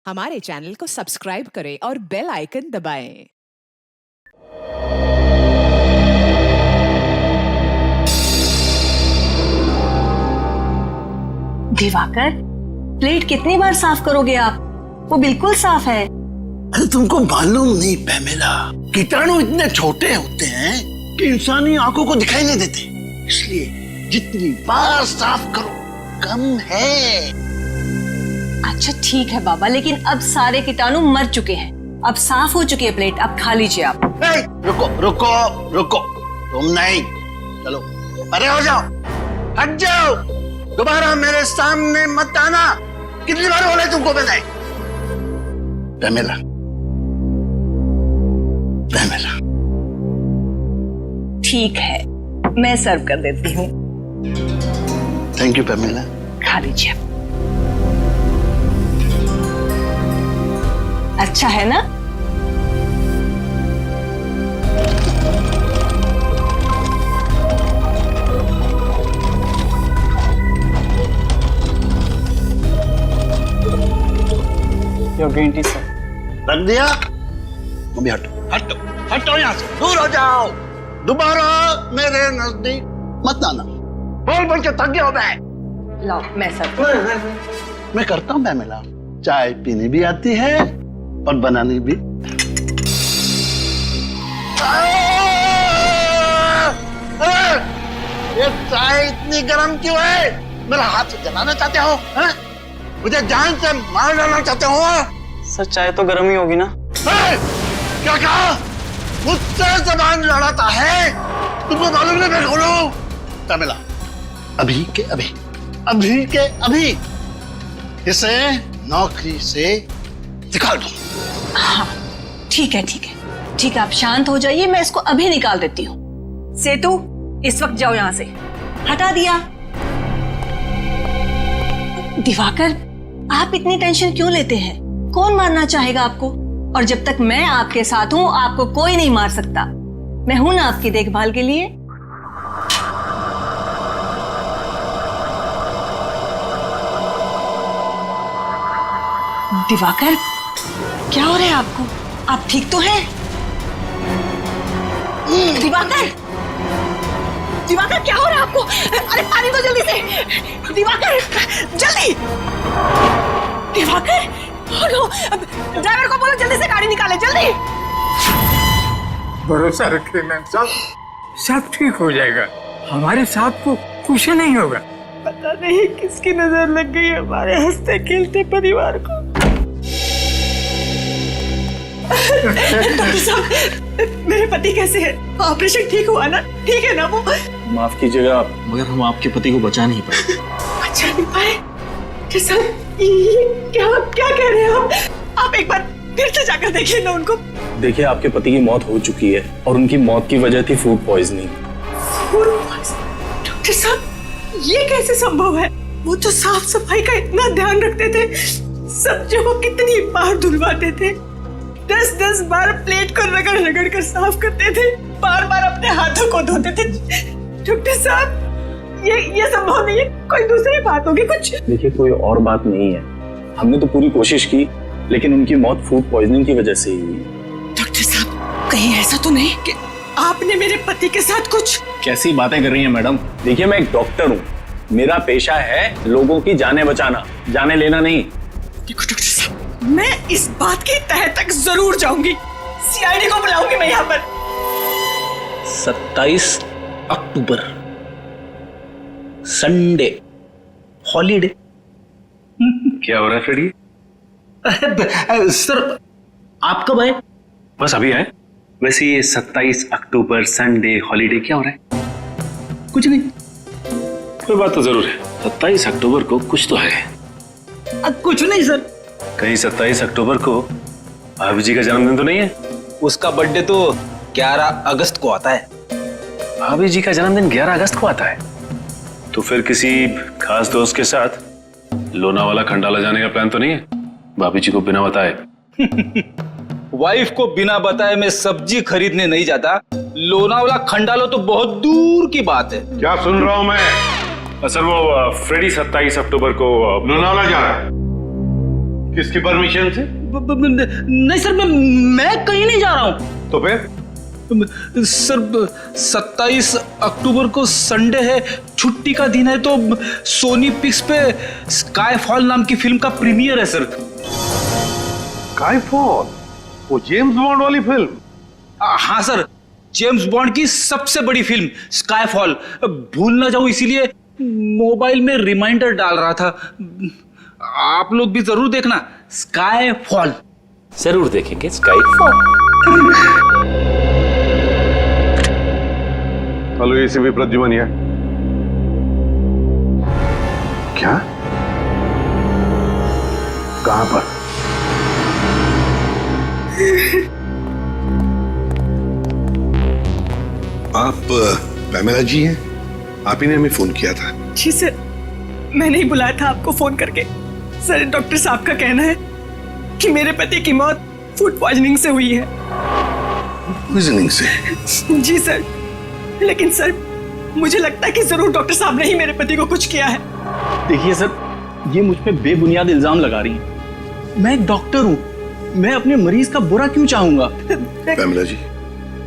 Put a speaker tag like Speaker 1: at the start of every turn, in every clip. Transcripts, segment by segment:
Speaker 1: हमारे चैनल को सब्सक्राइब करें और बेल आइकन दबाएं।
Speaker 2: दिवाकर, प्लेट कितनी बार साफ करोगे आप? वो बिल्कुल साफ है।
Speaker 3: अरे तुमको मालूम नहीं पैमेला, कीटाणु इतने छोटे होते हैं कि इंसानी आंखों को दिखाई नहीं देते, इसलिए जितनी बार साफ करो कम है।
Speaker 2: अच्छा ठीक है बाबा, लेकिन अब सारे कीटाणु मर चुके हैं, अब साफ हो चुकी है प्लेट, अब खा लीजिए आप।
Speaker 3: रुको रुको रुको, तुम नहीं, चलो परे हो जाओ, हट जाओ, दोबारा मेरे सामने मत आना। कितनी बार बोले तुमको मैंने? Pamela, Pamela.
Speaker 2: ठीक है, मैं सर्व कर देती हूँ।
Speaker 3: Thank you Pamela.
Speaker 2: खा लीजिए। अच्छा है ना?
Speaker 4: Your green tea sir.
Speaker 3: रख दिया? अभी हटो हटो हटो, यहाँ से दूर हो जाओ, दोबारा मेरे नजदीक मत आना। बोल बोल के थक गया हो मैं।
Speaker 2: लाओ मैं सर्व।
Speaker 3: मैं करता हूँ पैमेला, चाय पीनी भी आती है और बनानी भी। ये चाय इतनी गर्म क्यों है? मेरा हाथ जलाना चाहते हो? है? मुझे जान से मार डालना चाहते हो?
Speaker 4: सर चाय तो गर्म ही होगी ना।
Speaker 3: क्या कहा? मुझसे जबान लड़ाता है? तुमको मालूम नहीं मैं कौन हूं? पैमेला, अभी के अभी, अभी के अभी इसे नौकरी से निकाल दो।
Speaker 2: हाँ ठीक है ठीक है ठीक है, आप शांत हो जाइए, मैं इसको अभी निकाल देती हूँ। सेतु, इस वक्त जाओ यहाँ से। हटा दिया। दिवाकर, आप इतनी टेंशन क्यों लेते हैं? कौन मारना चाहेगा आपको? और जब तक मैं आपके साथ हूं आपको कोई नहीं मार सकता। मैं हूं ना आपकी देखभाल के लिए। दिवाकर, क्या हो रहा है आपको? आप ठीक तो हैं? दिवाकर, दिवाकर क्या हो रहा है आपको? अरे पानी दो जल्दी से। दिवाकर जल्दी। दिवाकर, ड्राइवर को बोलो जल्दी से गाड़ी निकाले, जल्दी।
Speaker 5: भरोसा रखिए मैम साहब, सब ठीक हो जाएगा, हमारे साहब को कुछ नहीं होगा।
Speaker 6: पता नहीं किसकी नजर लग गई हमारे हंसते खेलते परिवार को। डॉक्टर साहब, मेरे पति कैसे हैं? ऑपरेशन ठीक हुआ ना? ठीक है ना वो?
Speaker 4: माफ कीजिएगा आप, मगर हम आपके पति को बचा नहीं पाए।
Speaker 6: बचा नहीं पाए? डॉक्टर साहब, ये क्या कह रहे हैं आप एक बार फिर से जाकर देखिए ना उनको।
Speaker 4: देखिए, आपके पति की मौत हो चुकी है और उनकी मौत की वजह थी food poisoning.
Speaker 6: Food poisoning? Doctor साहब, ये कैसे संभव है? वो तो साफ सफाई का इतना ध्यान रखते थे, सब्जियों को कितनी बार धुलवाते थे, 10-10 बार प्लेट को रगड़ रगड़ कर साफ करते थे, बार बार अपने हाथों को धोते थे। डॉक्टर साहब, ये संभव नहीं है, कोई दूसरी बात होगी कुछ।
Speaker 4: देखिए, कोई और बात नहीं है, हमने तो पूरी कोशिश की, लेकिन उनकी मौत फूड पॉइजनिंग की वजह से ही हुई।
Speaker 6: डॉक्टर साहब, कहीं ऐसा तो नहीं कि आपने मेरे पति के साथ कुछ?
Speaker 4: कैसी बातें कर रही हैं मैडम? देखिए, मैं एक डॉक्टर हूँ, मेरा पेशा है लोगों की जानें बचाना, जाने लेना नहीं।
Speaker 6: देखो डॉक्टर साहब, मैं इस बात की तह तक जरूर जाऊंगी, सीआईडी को बुलाऊंगी मैं यहाँ पर।
Speaker 7: 27 अक्टूबर संडे, हॉलीडे।
Speaker 8: क्या हो रहा है फ्रेडी?
Speaker 7: सर आप कब आए?
Speaker 8: बस अभी आए। वैसे ये 27 अक्टूबर संडे हॉलीडे क्या हो रहा है?
Speaker 7: कुछ नहीं।
Speaker 8: कोई बात तो जरूर है, 27 अक्टूबर को कुछ तो है।
Speaker 7: कुछ नहीं सर।
Speaker 8: कहीं 27 अक्टूबर को भाभी जी का जन्मदिन तो नहीं है?
Speaker 7: उसका बर्थडे तो 11 अगस्त को आता है।
Speaker 8: भाभी जी का जन्मदिन 11 अगस्त को आता है? तो फिर किसी खास दोस्त के साथ लोनावाला खंडाला जाने का प्लान तो नहीं है? भाभी जी को बिना बताए?
Speaker 7: वाइफ को बिना बताए मैं सब्जी खरीदने नहीं जाता, लोनावाला खंडाला तो बहुत दूर की बात है।
Speaker 8: क्या सुन रहा हूं मैं? सर वो फ्रेडी 27 अक्टूबर को लोनावाला जा रहा है। किसकी परमिशन से?
Speaker 7: नहीं सर, मैं कहीं नहीं जा रहा हूँ।
Speaker 8: तो फिर?
Speaker 7: सर 27 अक्टूबर को संडे है, छुट्टी का दिन है, तो सोनी पिक्स पे स्काईफॉल नाम की फिल्म का प्रीमियर है सर।
Speaker 8: स्काईफॉल? वो जेम्स बॉन्ड वाली फिल्म?
Speaker 7: हाँ सर, जेम्स बॉन्ड की सबसे बड़ी फिल्म स्काईफॉल। भूल ना जाऊं इसीलिए मोबाइल में रिमाइंडर डाल रहा था। आप लोग भी जरूर देखना स्काईफॉल।
Speaker 9: जरूर देखेंगे स्काईफॉल।
Speaker 8: हेलो एसीपी प्रद्युमन है। क्या? कहां पर?
Speaker 3: आप पैमेला जी हैं? आप ही ने हमें फोन किया था।
Speaker 6: जी सर, मैंने ही बुलाया था आपको फोन करके। सर, डॉक्टर साहब का कहना है कि मेरे पति की मौत फूड पॉइजनिंग से हुई है।
Speaker 3: पॉइजनिंग से?
Speaker 6: जी सर, लेकिन सर मुझे लगता है कि जरूर डॉक्टर साहब ने ही मेरे पति को कुछ किया है।
Speaker 4: देखिए सर, ये मुझ पे बेबुनियाद इल्जाम लगा रही है। मैं एक डॉक्टर हूँ, मैं अपने मरीज का बुरा क्यों चाहूंगा?
Speaker 3: पैमेला जी,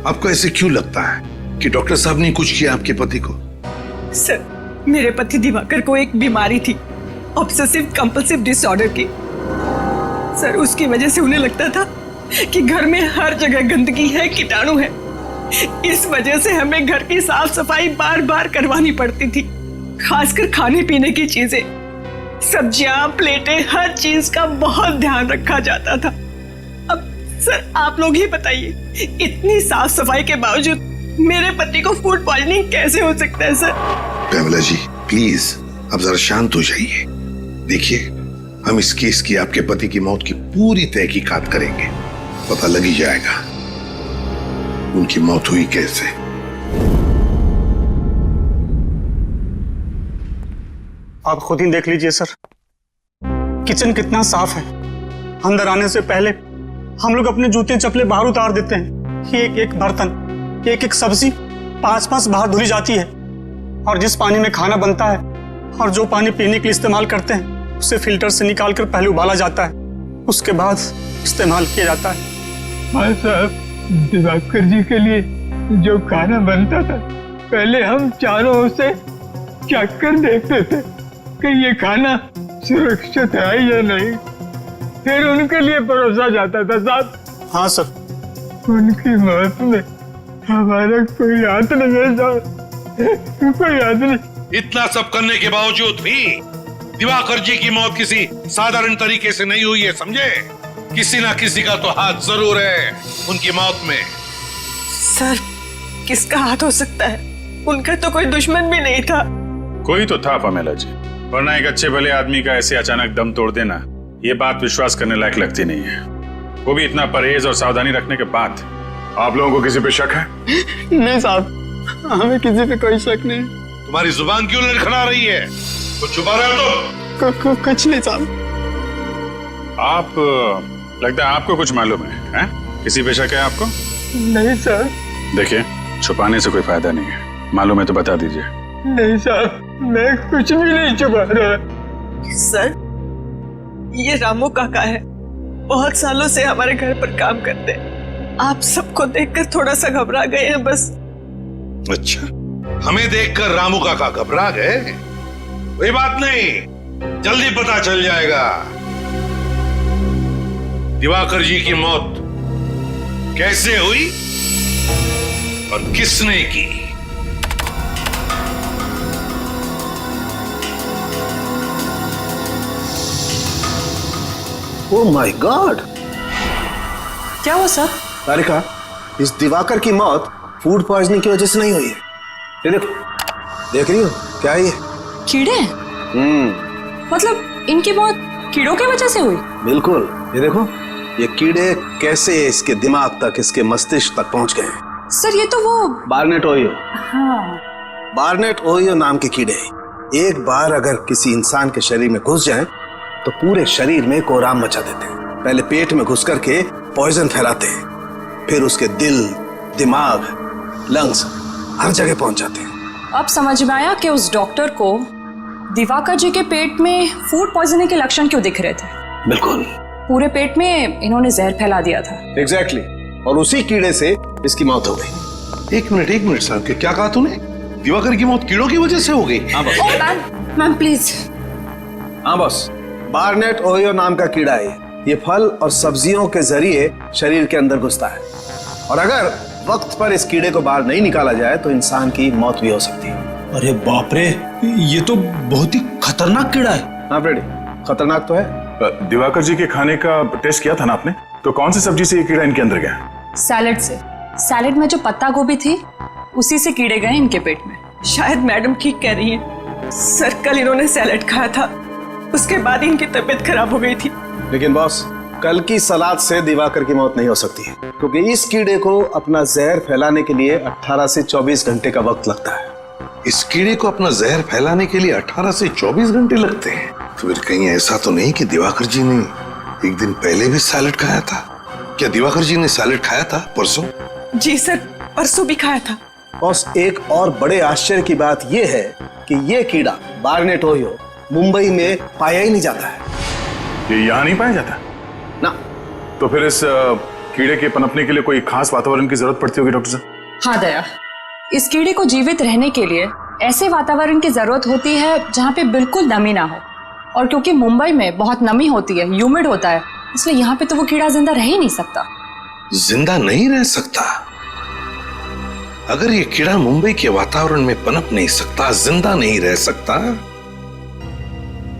Speaker 3: आपको ऐसे क्यों लगता है कि डॉक्टर साहब ने कुछ किया आपके पति को?
Speaker 6: सर, मेरे पति दिवाकर को एक बीमारी थी, ऑब्सेसिव कंपल्सिव डिसऑर्डर की। सर, उसकी वजह से उन्हें लगता था कि घर में हर जगह गंदगी है, कीटाणु है। इस वजह से हमें घर की साफ सफाई बार बार करवानी पड़ती थी, खासकर खाने पीने की चीजें, सब्जियां, प्लेटें, हर चीज का बहुत ध्यान रखा जाता था। अब सर आप लोग ही बताइए, इतनी साफ सफाई के बावजूद मेरे पति को फूड पॉइजनिंग कैसे हो सकता है? सर
Speaker 3: पैमेला जी प्लीज अब जरा शांत हो जाइए। देखिए, हम इस केस की आपके पति की मौत की पूरी तहकीकात करेंगे, पता लग ही जाएगा उनकी मौत हुई कैसे।
Speaker 10: आप खुद ही देख लीजिए सर, किचन कितना साफ है। अंदर आने से पहले हम लोग अपने जूते चप्पलें बाहर उतार देते हैं। एक एक बर्तन, एक एक सब्जी 5-5 बार धुली जाती है। और जिस पानी में खाना बनता है और जो पानी पीने के लिए इस्तेमाल करते हैं, उसे फिल्टर से निकाल कर पहले उबाला जाता है, उसके बाद इस्तेमाल किया जाता है।
Speaker 5: हाँ साहब, दिवाकर जी के लिए जो खाना बनता था, पहले हम चारों ओर से चख कर देखते थे कि ये खाना सुरक्षित है या नहीं, फिर उनके लिए परोसा जाता था साहब।
Speaker 10: हाँ सर।
Speaker 5: उनकी मौत में हमारा कोई हाथ नहीं है साहब, कोई हाथ नहीं।
Speaker 11: इतना सब करने के बावजूद भी दिवाकर जी की मौत किसी साधारण तरीके से नहीं हुई है, समझे? किसी ना किसी का तो हाथ जरूर है उनकी मौत में।
Speaker 6: सर, किसका हाथ हो सकता है? उनका तो कोई दुश्मन भी नहीं था।
Speaker 8: कोई तो था पैमेला जी, वरना एक अच्छे भले आदमी का ऐसे अचानक दम तोड़ देना, ये बात विश्वास करने लायक लगती नहीं है। वो भी इतना परहेज और सावधानी रखने के बाद। आप लोगों को किसी पे शक है?
Speaker 10: नहीं साहब, हमें किसी पे कोई शक नहीं।
Speaker 11: तुम्हारी जुबान क्यों लड़खड़ा रही है? कुछ छुपा रहे हो तुम?
Speaker 10: कुछ नहीं साहब।
Speaker 8: आप लगता है आपको कुछ मालूम है? किसी पे शक है आपको?
Speaker 5: नहीं सर।
Speaker 8: देखिए, छुपाने से कोई फायदा नहीं है, मालूम है तो बता दीजिए।
Speaker 5: नहीं साहब, मैं कुछ भी नहीं छुपा रहा।
Speaker 6: सर, ये रामू काका है, बहुत सालों से हमारे घर पर काम करते हैं। आप सबको देखकर थोड़ा सा घबरा गए हैं बस।
Speaker 11: अच्छा, हमें देखकर रामू काका घबरा गए? कोई बात नहीं, जल्दी पता चल जाएगा दिवाकर जी की मौत कैसे हुई और किसने की।
Speaker 3: Oh my God!
Speaker 6: क्या हुआ सर?
Speaker 3: तारिका, इस दिवाकर की मौत फूड पॉइजनिंग की वजह से नहीं हुई है। ये देखो, देख रही हो क्या है ये?
Speaker 2: कीड़े? मतलब इनकी मौत कीड़ों की वजह से हुई?
Speaker 3: बिल्कुल, ये देखो, ये कीड़े कैसे इसके दिमाग तक, इसके मस्तिष्क तक पहुंच गए हैं।
Speaker 2: सर, ये तो वो
Speaker 3: बार्नेट ओहियो।
Speaker 2: हाँ।
Speaker 3: बार्नेट ओहियो नाम के कीड़े एक बार अगर किसी इंसान के शरीर में घुस जाएं, तो पूरे शरीर में कोहराम मचा देते हैं। पहले पेट में घुस करके पॉइजन फैलाते हैं, फिर उसके दिल, दिमाग, लंग्स हर जगह पहुंच जाते हैं।
Speaker 2: अब समझ में आया कि उस डॉक्टर को दिवाकर जी के पेट में फूड पॉइजनिंग के लक्षण क्यों दिख रहे थे।
Speaker 3: बिल्कुल।
Speaker 12: पूरे पेट में इन्होंने जहर फैला दिया था।
Speaker 3: एग्जैक्टली और उसी कीड़े से इसकी मौत हो गई।
Speaker 11: एक मिनट सर, क्या कहा तूने? दिवाकर की मौत कीड़ों की वजह से हो गई?
Speaker 3: हाँ बॉस।
Speaker 12: Ma'am please.
Speaker 3: हाँ बॉस, बार्नेट ओहियो नाम का कीड़ा है। ये फल और सब्जियों के जरिए शरीर के अंदर घुसता है और अगर वक्त पर इस कीड़े को बाहर नहीं निकाला जाए तो इंसान की मौत भी हो सकती है।
Speaker 7: अरे बाप रे, ये तो बहुत ही खतरनाक कीड़ा है।
Speaker 3: हाँ फ्रेडी, खतरनाक तो है।
Speaker 8: दिवाकर जी के खाने का टेस्ट किया था ना आपने? तो कौन सी सब्जी से ये कीड़ा इनके अंदर गया?
Speaker 12: सैलेड से। सैलेड में जो पत्ता गोभी थी उसी से कीड़े गए इनके पेट में।
Speaker 6: शायद मैडम ठीक कह रही हैं। सर कल इन्होंने सैलेड खाया था, उसके बाद इनकी तबीयत खराब हो गई थी।
Speaker 3: लेकिन बॉस, कल की सलाद से दिवाकर की मौत नहीं हो सकती है क्योंकि इस कीड़े को अपना जहर फैलाने के लिए 18 से 24 घंटे का वक्त लगता है।
Speaker 11: इस कीड़े को अपना जहर फैलाने के लिए 18 से 24 घंटे लगते हैं? तो फिर कहीं ऐसा तो नहीं कि दिवाकर जी ने एक दिन पहले भी सैलेड खाया था? क्या दिवाकर जी ने सैलेड खाया था परसों?
Speaker 6: जी सर, परसों भी खाया था।
Speaker 3: बॉस, एक और बड़े आश्चर्य की बात यह है कि यह कीड़ा बार्नेट ओहियो मुंबई में पाया ही नहीं जाता है।
Speaker 8: ये यहाँ नहीं पाया जाता
Speaker 3: ना?
Speaker 8: तो फिर इस कीड़े के पनपने के लिए कोई खास वातावरण की जरूरत पड़ती होगी डॉक्टर साहब?
Speaker 12: हाँ दया, इस कीड़े को जीवित रहने के लिए ऐसे वातावरण की जरूरत होती है जहाँ पे बिल्कुल नमी ना हो। और क्योंकि मुंबई में बहुत नमी होती है, ह्यूमिड होता है, इसलिए यहाँ पे तो वो कीड़ा जिंदा रह ही नहीं सकता।
Speaker 11: जिंदा नहीं रह सकता? अगर ये कीड़ा मुंबई के वातावरण में पनप नहीं सकता, जिंदा नहीं रह सकता,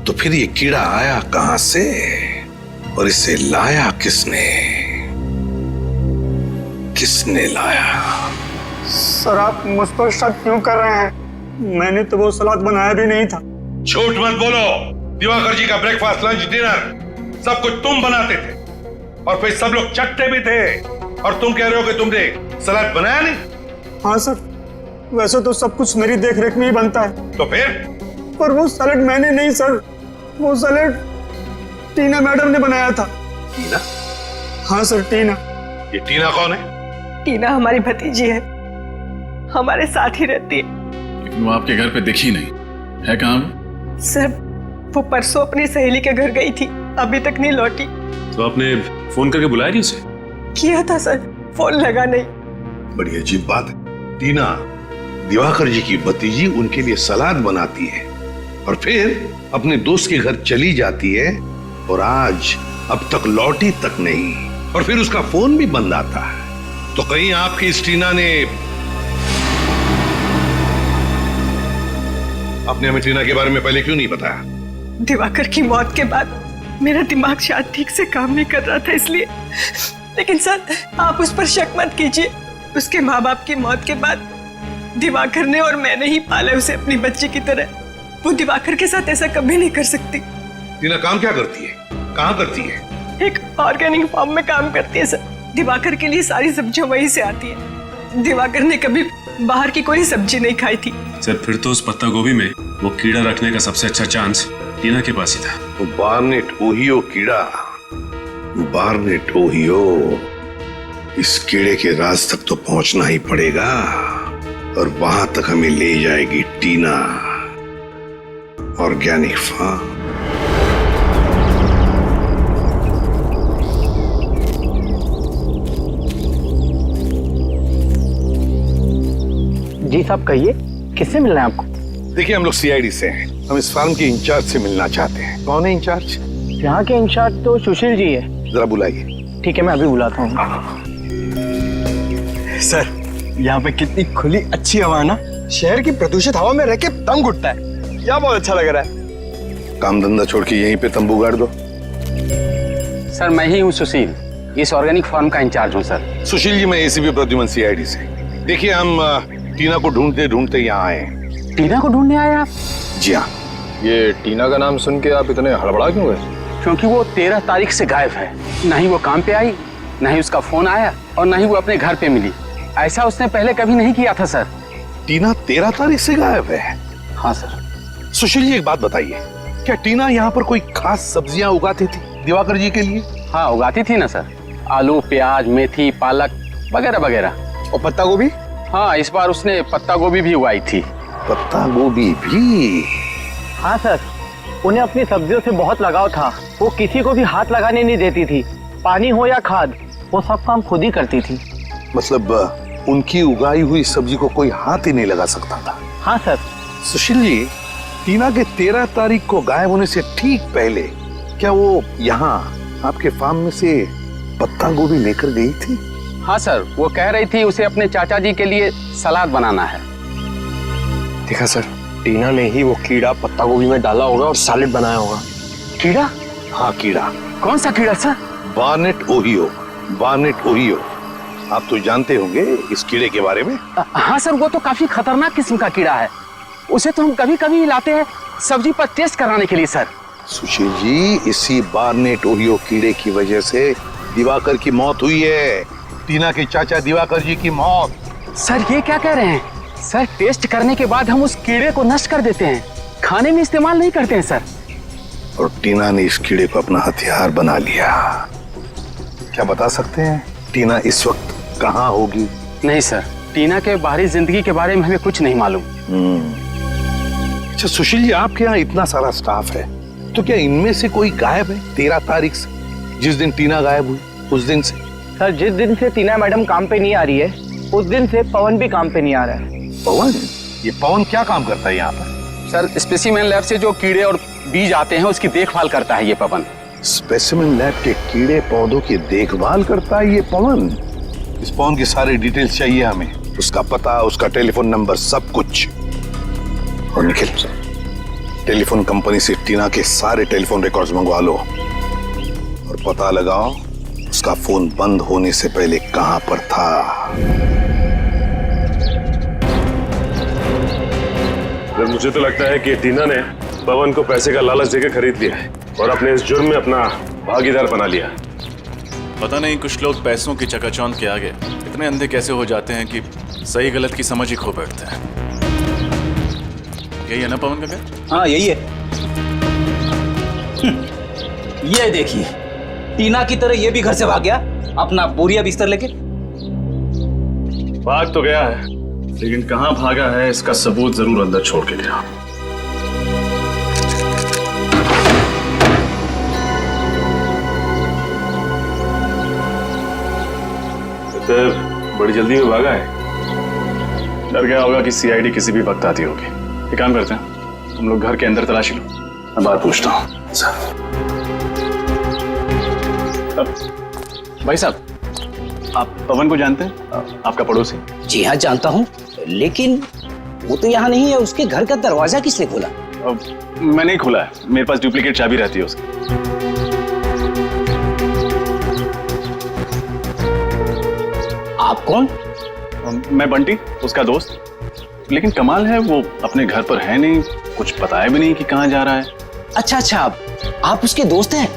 Speaker 11: तो फिर ये कीड़ा आया कहां से और इसे लाया किसने? किसने लाया?
Speaker 10: सर आप मुझ पर शक क्यों कर रहे हैं? मैंने तो वो सलाद बनाया भी नहीं था।
Speaker 11: झूठ मत बोलो। दिवाकर जी का ब्रेकफास्ट, लंच, डिनर सब कुछ तुम बनाते थे और फिर सब लोग चटते भी थे, और तुम कह रहे हो कि तुमने सलाद बनाया नहीं?
Speaker 10: हाँ सर, वैसे तो सब कुछ मेरी देखरेख में ही बनता है।
Speaker 11: तो फिर?
Speaker 10: पर वो सैलेड मैंने नहीं सर, वो सैलेड टीना मैडम ने बनाया था।
Speaker 11: टीना?
Speaker 10: हाँ सर, टीना।
Speaker 11: ये टीना कौन है?
Speaker 6: टीना हमारी भतीजी है, हमारे साथ ही रहती है।
Speaker 8: लेकिन वो आपके घर पे दिखी नहीं है। कहाँ?
Speaker 6: सर वो परसों अपनी सहेली के घर गई थी, अभी तक नहीं लौटी।
Speaker 8: तो आपने फोन करके बुलाया नहीं उसे?
Speaker 6: किया था सर, फोन लगा नहीं।
Speaker 11: बड़ी अजीब बात है। टीना दिवाकर जी की भतीजी उनके लिए सलाद बनाती है और फिर अपने दोस्त के घर चली जाती है और आज अब तक लौटी तक नहीं, और फिर उसका फोन भी बंद आता है। तो कहीं आपकी इस टीना ने आपने हमें टीना के बारे में पहले क्यों नहीं बताया?
Speaker 6: दिवाकर की मौत के बाद मेरा दिमाग शायद ठीक से काम नहीं कर रहा था, इसलिए। लेकिन सर आप उस पर शक मत कीजिए, उसके माँ बाप की मौत के बाद दिवाकर ने और मैंने ही पाला उसे अपनी बच्ची की तरह। वो दिवाकर के साथ ऐसा कभी नहीं कर सकती।
Speaker 11: टीना काम क्या करती है, कहाँ करती है?
Speaker 6: एक ऑर्गेनिक फार्म में काम करती है सर। दिवाकर के लिए सारी सब्जियां वहीं से आती है। दिवाकर ने कभी बाहर की कोई सब्जी नहीं खाई थी।
Speaker 13: सर फिर तो उस पत्ता गोभी में वो कीड़ा रखने का सबसे अच्छा चांस टीना के पास ही था।
Speaker 11: वो बार्नेट ओहियो कीड़ा, बार्नेट ओहियो, इस कीड़े के राज तक तो पहुंचना ही पड़ेगा और वहां तक हमें ले जाएगी टीना, ऑर्गेनिक फार्म।
Speaker 14: जी साहब कहिए, किससे मिलना है आपको?
Speaker 11: देखिए हम लोग सीआईडी से हैं, हम इस फार्म के इंचार्ज से मिलना चाहते हैं। कौन है इंचार्ज?
Speaker 14: यहाँ के इंचार्ज तो सुशील जी है।
Speaker 11: जरा बुलाइए।
Speaker 14: ठीक है, मैं अभी बुलाता हूँ।
Speaker 5: सर यहाँ पे कितनी खुली अच्छी हवा है ना, शहर की प्रदूषित हवा में रह के दम घुटता है। यहाँ बहुत अच्छा लग रहा है।
Speaker 11: काम धंधा छोड़ के यहीं पे तंबू गाड़ दो।
Speaker 9: सर मैं ही हूँ सुशील, इस ऑर्गेनिक फार्म का इंचार्ज हूँ सर।
Speaker 11: सुशील जी, मैं एसीपी प्रद्युमन सीआईडी से। देखिए हम टीना को ढूंढते ढूंढते यहाँ आए हैं।
Speaker 14: टीना को ढूंढने आए आप?
Speaker 11: जी हाँ।
Speaker 5: ये टीना का नाम सुन के आप इतने हड़बड़ा क्यों गए?
Speaker 9: क्योंकि वो 13 तारीख से गायब है। न ही वो काम पे आई, न ही उसका फोन आया और न ही वो अपने घर पे मिली। ऐसा उसने पहले कभी नहीं किया था सर।
Speaker 11: टीना 13 तारीख से गायब है?
Speaker 9: हाँ सर।
Speaker 11: सुशील जी एक बात बताइए, क्या टीना यहाँ पर कोई खास सब्जियां उगाती थी दिवाकर जी के लिए?
Speaker 9: हाँ उगाती थी ना सर, आलू, प्याज, मेथी, पालक वगैरह वगैरह।
Speaker 5: और पत्ता गोभी?
Speaker 9: हाँ इस बार उसने पत्ता गोभी भी उगाई थी।
Speaker 11: पत्ता गोभी भी?
Speaker 14: हाँ सर, उन्हें अपनी सब्जियों से बहुत लगाव था। वो किसी को भी हाथ लगाने नहीं देती थी। पानी हो या खाद, वो सब काम खुद ही करती थी।
Speaker 11: मतलब उनकी उगाई हुई सब्जी को कोई हाथ ही नहीं लगा सकता था?
Speaker 14: हाँ सर।
Speaker 11: सुशील जी, टीना के 13 तारीख को गायब होने से ठीक पहले क्या वो यहाँ आपके फार्म में से पत्ता गोभी लेकर गई थी?
Speaker 9: हाँ सर, वो कह रही थी उसे अपने चाचा जी के लिए सलाद बनाना है।
Speaker 14: देखा सर, टीना ने ही वो कीड़ा पत्ता गोभी में डाला होगा और सैलेड बनाया होगा।
Speaker 9: कीड़ा?
Speaker 11: हाँ कीड़ा।
Speaker 9: कौन सा कीड़ा sir?
Speaker 11: Barnett Ohio. Barnett Ohio, आप तो जानते होंगे इस कीड़े के बारे में।
Speaker 9: हाँ सर, वो तो काफी खतरनाक किस्म का कीड़ा है। उसे तो हम कभी कभी लाते हैं सब्जी पर टेस्ट कराने के लिए सर।
Speaker 11: सुशील जी, इसी बार्नेट ओहियो कीड़े की वजह से दिवाकर की मौत हुई है। टीना के चाचा दिवाकर जी की मौत।
Speaker 9: सर ये क्या कह रहे हैं? सर टेस्ट करने के बाद हम उस कीड़े को नष्ट कर देते हैं, खाने में इस्तेमाल नहीं करते हैं सर।
Speaker 11: और टीना ने इस कीड़े को अपना हथियार बना लिया। क्या बता सकते हैं टीना इस वक्त कहाँ होगी?
Speaker 9: नहीं सर, टीना के बाहरी जिंदगी के बारे में हमें कुछ नहीं मालूम।
Speaker 11: अच्छा सुशील जी, आपके यहाँ इतना सारा स्टाफ है, तो क्या इनमें से कोई गायब है 13 तारीख से, जिस दिन टीना गायब हुई उस दिन से?
Speaker 14: सर, जिस दिन से टीना मैडम काम पे नहीं आ रही है उस दिन से पवन भी काम पे नहीं आ रहा है।
Speaker 11: पवन? ये पवन क्या काम करता है यहाँ पर?
Speaker 9: सर, स्पेसिमेन लैब से जो कीड़े और बीज आते हैं उसकी देखभाल करता है ये पवन।
Speaker 11: स्पेसिमेन लैब के कीड़े पौधों की देखभाल करता है ये पवन? इस पवन की सारी डिटेल्स चाहिए हमें, उसका पता, उसका टेलीफोन नंबर, सब कुछ। और निखिल, टेलीफोन कंपनी से टीना के सारे टेलीफोन रिकॉर्ड्स मंगवा लो और पता लगाओ उसका फोन बंद होने से पहले कहां पर था।
Speaker 13: मुझे तो लगता है कि टीना ने पवन को पैसे का लालच देकर खरीद लिया है और अपने इस जुर्म में अपना भागीदार बना लिया।
Speaker 15: पता नहीं कुछ लोग पैसों की चकाचौंध के आगे इतने अंधे कैसे हो जाते हैं कि सही गलत की समझ ही खो बैठते हैं। यही है ना पवन का घर?
Speaker 7: हाँ यही है। ये देखिए, टीना की तरह ये भी घर से भाग गया अपना बोरिया बिस्तर लेके।
Speaker 13: भाग तो गया है, लेकिन कहां भागा है इसका सबूत जरूर अंदर छोड़ के गया। तो बड़ी जल्दी में भागा है। डर गया होगा कि सीआईडी किसी भी वक्त आती होगी। एक काम करते हैं, हम लोग घर के अंदर तलाशी लो, मैं बात पूछता हूँ।
Speaker 4: भाई साहब, आप पवन को जानते हैं? आपका पड़ोसी?
Speaker 16: जी हाँ जानता हूँ, लेकिन वो तो यहाँ नहीं है। उसके घर का दरवाजा किसने खोला?
Speaker 4: मैंने ही खोला है, मेरे पास डुप्लीकेट चाबी रहती है उसकी।
Speaker 16: आप कौन?
Speaker 4: मैं बंटी, उसका दोस्त। लेकिन कमाल है, वो अपने घर पर है नहीं, कुछ बताया भी नहीं कि कहाँ जा रहा है।
Speaker 16: अच्छा, आप उसके दोस्त हैं?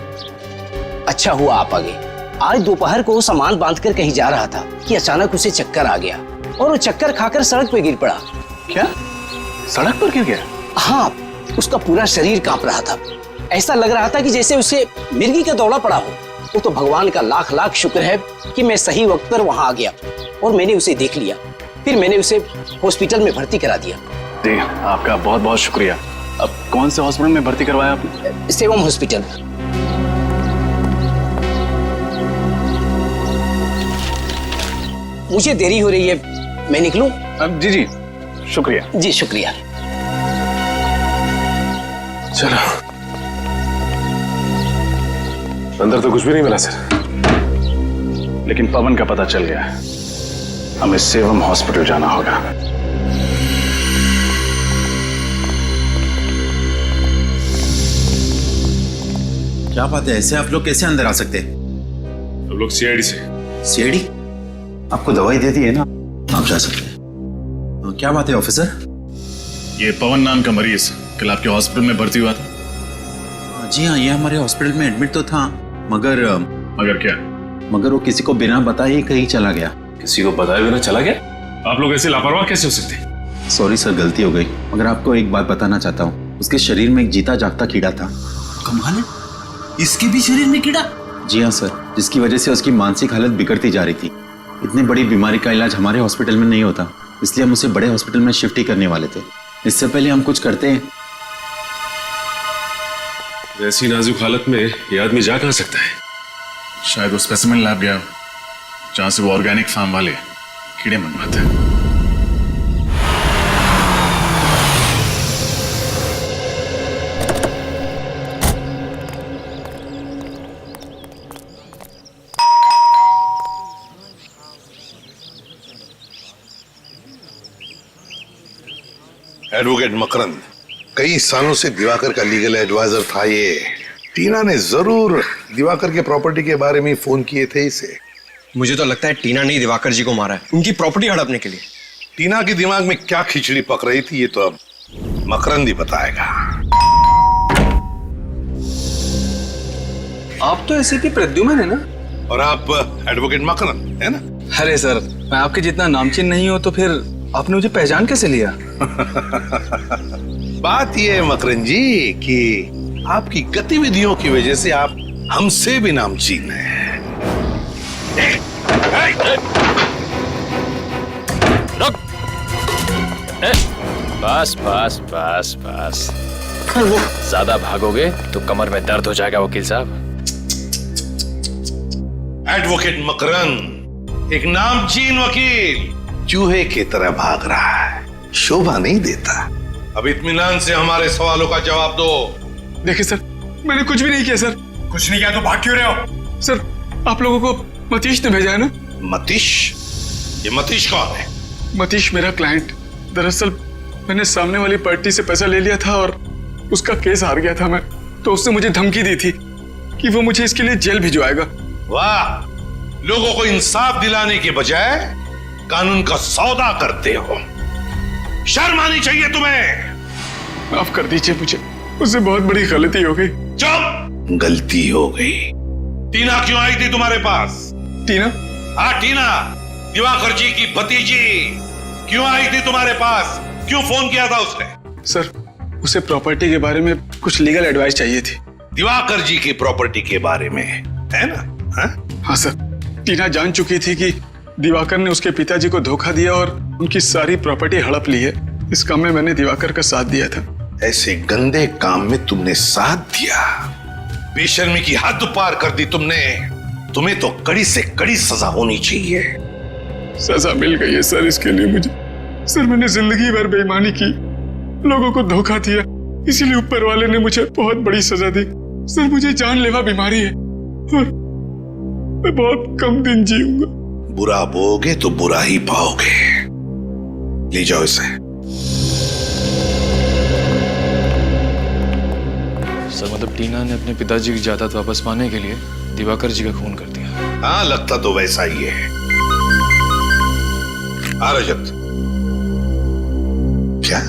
Speaker 16: अच्छा हुआ आप आ गए। आज दोपहर को सामान बांधकर कहीं जा रहा था कि अचानक उसे चक्कर आ गया और वो चक्कर खाकर सड़क पे गिर पड़ा।
Speaker 4: क्या? सड़क पर गिर गया?
Speaker 16: हाँ, उसका पूरा शरीर कांप रहा था। ऐसा लग रहा था कि जैसे उसे मिर्गी का दौड़ा पड़ा हो। वो तो भगवान का लाख लाख शुक्र है कि मैं सही वक्त पर वहां आ गया और मैंने उसे देख लिया। फिर मैंने उसे हॉस्पिटल में भर्ती करा दिया।
Speaker 4: जी, आपका बहुत बहुत शुक्रिया। अब कौन से हॉस्पिटल में भर्ती करवाया आपने?
Speaker 16: सेवम हॉस्पिटल। मुझे देरी हो रही है, मैं निकलूं?
Speaker 4: जी जी, शुक्रिया।
Speaker 16: जी शुक्रिया।
Speaker 13: चलो, अंदर तो कुछ भी नहीं मिला सर,
Speaker 4: लेकिन पवन का पता चल गया। हमें सेवम हॉस्पिटल जाना होगा।
Speaker 17: क्या बात है, ऐसे आप लोग कैसे अंदर आ सकते हैं?
Speaker 13: हम लोग सीआईडी से।
Speaker 17: सीआईडी? आपको दवाई दे दी है ना, आप जा सकते हैं। क्या बात है ऑफिसर?
Speaker 13: ये पवन नाम का मरीज कल आपके हॉस्पिटल में भर्ती हुआ था?
Speaker 17: जी हाँ, ये हमारे हॉस्पिटल में एडमिट तो था, मगर
Speaker 13: क्या?
Speaker 17: मगर वो किसी को बिना बताए ही कहीं चला गया।
Speaker 13: किसी को बताए बिना चला गया? आप लोग ऐसे लापरवाह कैसे हो सकते?
Speaker 17: सॉरी सर, गलती हो गई। मगर आपको एक बात बताना चाहता हूँ, उसके शरीर में एक जीता जागता कीड़ा था।
Speaker 16: कमाल है, इसके भी शरीर में कीड़ा?
Speaker 17: जी हाँ सर, जिसकी वजह से उसकी मानसिक हालत बिगड़ती जा रही थी। इतनी बड़ी बीमारी का इलाज हमारे हॉस्पिटल में नहीं होता, इसलिए हम उसे बड़े हॉस्पिटल में शिफ्ट ही करने वाले थे। इससे पहले हम कुछ करते हैं।
Speaker 13: वैसी नाजुक हालत में ये आदमी जा कहां सकता है?
Speaker 15: शायद वो स्पेसिमेन लैब गया जहां से वो ऑर्गेनिक फार्म वाले कीड़े मनवाते हैं।
Speaker 11: एडवोकेट मकरंद, कई सालों से दिवाकर का लीगल एडवाइजर था ये। टीना ने जरूर दिवाकर के प्रॉपर्टी के बारे में फोन किए थे इसे।
Speaker 18: मुझे तो लगता है टीना ने दिवाकर जी को मारा है, उनकी प्रॉपर्टी हड़पने के लिए।
Speaker 11: टीना के दिमाग में क्या खिचड़ी पक रही थी ये तो अब मकरंद ही बताएगा।
Speaker 4: आप तो एसपी प्रद्युमन है ना?
Speaker 11: और आप एडवोकेट मकरंद है ना?
Speaker 4: अरे सर, मैं आपके जितना नामचीन नहीं हूं तो फिर आपने मुझे पहचान कैसे लिया?
Speaker 11: बात यह है मकरंद जी कि आपकी गतिविधियों की वजह से आप हमसे भी नामचीन हैं।
Speaker 19: रुक! बस बस बस बस, ज्यादा भागोगे तो कमर में दर्द हो जाएगा वकील साहब।
Speaker 11: एडवोकेट मकरंद एक नामचीन वकील चूहे की तरह भाग रहा है, शोभा नहीं देता। अब इत्मीनान से हमारे सवालों का जवाब दो।
Speaker 10: देखिए सर, मैंने कुछ भी नहीं किया सर।
Speaker 11: कुछ नहीं किया तो भाग क्यों रहे हो?
Speaker 10: सर, आप लोगों को मतीश ने भेजा है ना?
Speaker 11: मतीश? ये मतीश कौन है?
Speaker 10: मतीश मेरा क्लाइंट। दरअसल मैंने सामने वाली पार्टी से पैसा ले लिया था और उसका केस हार गया था मैं, तो उसने मुझे धमकी दी थी कि वो मुझे इसके लिए जेल भिजवाएगा।
Speaker 11: वाह, लोगों को इंसाफ दिलाने के बजाय कानून का सौदा करते हो। शर्म आनी चाहिए तुम्हें।
Speaker 10: माफ कर दीजिए मुझे, उससे बहुत बड़ी गलती हो गई।
Speaker 11: चुप! गलती हो गई। टीना क्यों आई थी तुम्हारे पास?
Speaker 10: टीना?
Speaker 11: हाँ टीना, दिवाकर जी की भतीजी क्यों आई थी तुम्हारे पास? क्यों फोन किया था उसने?
Speaker 10: सर, उसे प्रॉपर्टी के बारे में कुछ लीगल एडवाइस चाहिए थी।
Speaker 11: दिवाकर जी की प्रॉपर्टी के बारे में, है ना?
Speaker 10: हाँ सर, टीना जान चुकी थी कि दिवाकर ने उसके पिताजी को धोखा दिया और उनकी सारी प्रॉपर्टी हड़प ली है। इस काम में मैंने दिवाकर का साथ दिया था।
Speaker 11: ऐसे गंदे काम में तुमने साथ दिया, बेशर्मी की हद पार कर दी तुमने। तुम्हें तो कड़ी से कड़ी सजा होनी चाहिए।
Speaker 10: सजा मिल गई है सर इसके लिए मुझे। सर, मैंने जिंदगी भर बेईमानी की, लोगों को धोखा दिया, इसीलिए ऊपर वाले ने मुझे बहुत बड़ी सजा दी। सर, मुझे जानलेवा बीमारी है और मैं बहुत कम दिन जीऊंगा।
Speaker 11: बुरा बोगे तो बुरा ही पाओगे। ले जाओ इसे।
Speaker 19: सर, मतलब टीना ने अपने पिताजी की जायदाद वापस पाने के लिए दिवाकर जी का खून कर दिया।
Speaker 11: हाँ, लगता तो वैसा ही है। रजत, क्या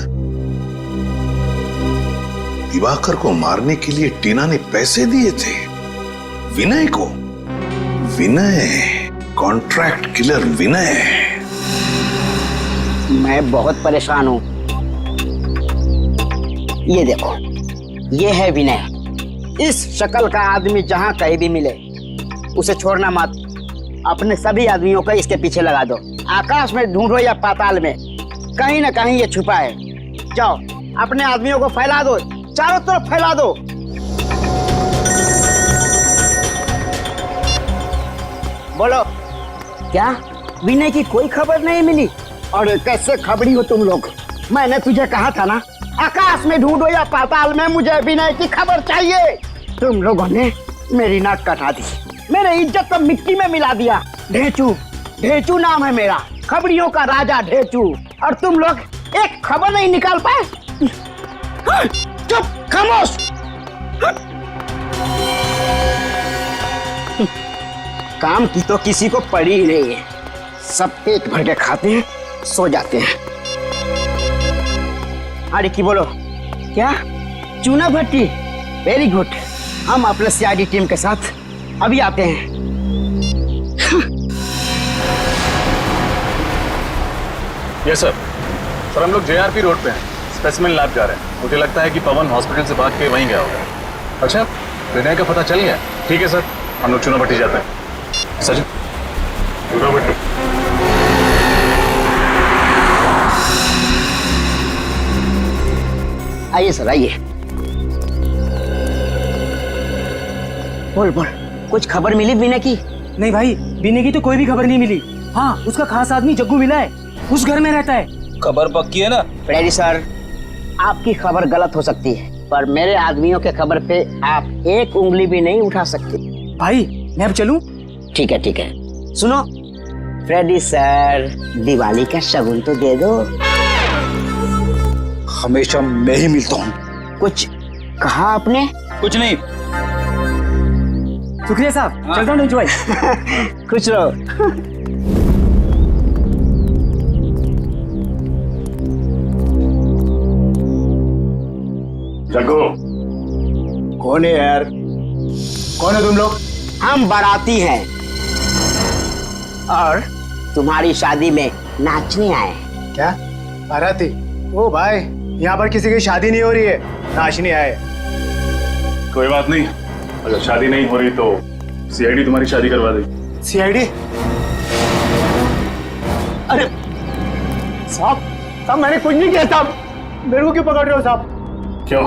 Speaker 11: दिवाकर को मारने के लिए टीना ने पैसे दिए थे विनय को? विनय, कॉन्ट्रैक्ट किलर विनय।
Speaker 16: मैं बहुत परेशान हूं। ये देखो, ये है विनय। इस शक्ल का आदमी जहां कहीं भी मिले उसे छोड़ना मत। अपने सभी आदमियों को इसके पीछे लगा दो। आकाश में ढूंढो या पाताल में, कहीं ना कहीं ये छुपा है। जाओ, अपने आदमियों को फैला दो, चारों तरफ फैला दो। बोलो, क्या विनय की कोई खबर नहीं मिली? और कैसे खबरी हो तुम लोग? मैंने तुझे कहा था ना, आकाश में ढूंढो या पाताल में, मुझे विनय की खबर चाहिए। तुम लोगों ने मेरी नाक कटा दी, मेरे इज्जत तो मिट्टी में मिला दिया। ढेचू, ढेचू नाम है मेरा, खबरियों का राजा ढेचू। और तुम लोग एक खबर नहीं निकाल पाए। चुप, खामोश। काम की तो किसी को पड़ी ही नहीं है। सब पेट भर के खाते हैं, सो जाते हैं। अरे की बोलो, क्या चूना भट्टी? Very good. हम अपने सीआईडी टीम के साथ अभी आते हैं।
Speaker 15: Yes sir. सर, हम लोग जेआरपी रोड पे हैं, स्पेसिमेन लैब जा रहे हैं। मुझे लगता है कि पवन हॉस्पिटल से भाग के वहीं गया होगा। अच्छा, विनय का पता चल गया? ठीक है सर, हम लोग चूना भट्टी जाते हैं। सचिन, चूना भट्टी।
Speaker 16: आइए सर, आइए। बोल बोल, कुछ खबर मिली बीना की?
Speaker 14: नहीं भाई, बीने की तो कोई भी खबर नहीं मिली। हाँ, उसका खास आदमी जग्गू मिला है, उस घर में रहता है।
Speaker 7: खबर पक्की है ना?
Speaker 16: फ्रेडी सर, आपकी खबर गलत हो सकती है, पर मेरे आदमियों के खबर पे आप एक उंगली भी नहीं उठा सकते।
Speaker 14: भाई मैं अब चलूं?
Speaker 16: ठीक है ठीक है। सुनो फ्रेडी सर, दिवाली का शगुन तो दे दो।
Speaker 7: हमेशा मैं ही मिलता हूँ।
Speaker 16: कुछ कहा आपने?
Speaker 7: कुछ नहीं।
Speaker 14: शुक्रिया साहब, चलता हूँ भाई।
Speaker 16: खुश रहो।
Speaker 13: जग्गू,
Speaker 14: कौन है यार? कौन है तुम लोग?
Speaker 16: हम बाराती हैं और तुम्हारी शादी में नाचने आए।
Speaker 14: क्या बाराती? ओ भाई, यहाँ पर किसी की शादी नहीं हो रही है, नाचने आए।
Speaker 13: कोई बात नहीं, अगर शादी नहीं हो रही तो सीआईडी तुम्हारी शादी करवा देगी।
Speaker 14: सीआईडी? अरे साहब, साहब मैंने कुछ नहीं किया साहब, मेरे को क्यों पकड़ रहे हो साहब?
Speaker 13: क्यों,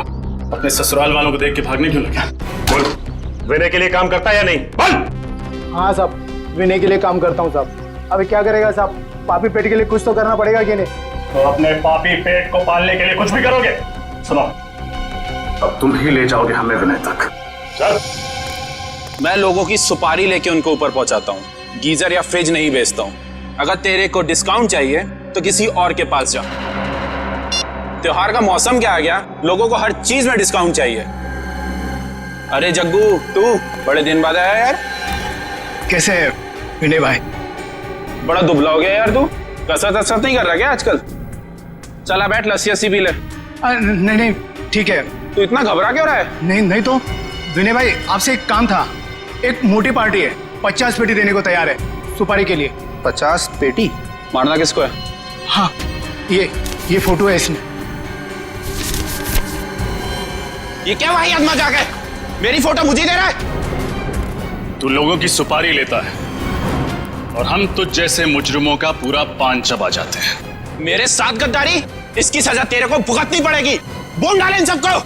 Speaker 13: अपने ससुराल वालों को देख के भागने क्यों लगा? बोल, विनय के लिए काम करता है या नहीं? बोल।
Speaker 14: हाँ साहब, विनय के लिए काम करता हूँ साहब। अभी क्या करेगा साहब, पापी पेट के लिए कुछ तो करना पड़ेगा कि नहीं?
Speaker 13: तो अपने पापी पेट को पालने के लिए कुछ भी करोगे? सुनो, अब तुम ही ले जाओगे हमें विनय तक। चल।
Speaker 19: मैं लोगों की सुपारी लेके उनको ऊपर पहुंचाता हूँ, गीजर या फ्रिज नहीं बेचता हूँ। अगर तेरे को डिस्काउंट चाहिए तो किसी और के पास जा। त्योहार का मौसम क्या आ गया, लोगों को हर चीज में डिस्काउंट चाहिए। अरे जग्गू, तू बड़े दिन बाद आया यार।
Speaker 14: कैसे है विनय भाई?
Speaker 19: बड़ा दुबला हो गया यार तू, कसरत नहीं कर रहा क्या आजकल? चला बैठ, लस्सी पी ले।
Speaker 14: नहीं नहीं ठीक है।
Speaker 19: तू इतना घबरा क्यों रहा है?
Speaker 14: नहीं नहीं तो विनय भाई, आपसे एक काम था। एक मोटी पार्टी है, 50 पेटी देने को तैयार है सुपारी के लिए।
Speaker 19: 50 पेटी? मारना किसको है?
Speaker 14: हाँ, ये फोटो है इसमें।
Speaker 19: ये क्या वाहियात मजाक है? मेरी फोटो मुझे दे रहा है?
Speaker 13: तू लोगों की सुपारी लेता है और हम तुझ जैसे मुजरिमों का पूरा पान चबा जाते हैं।
Speaker 19: मेरे साथ गद्दारी, इसकी सजा तेरे को भुगतनी पड़ेगी। बोल डाले इन सबको।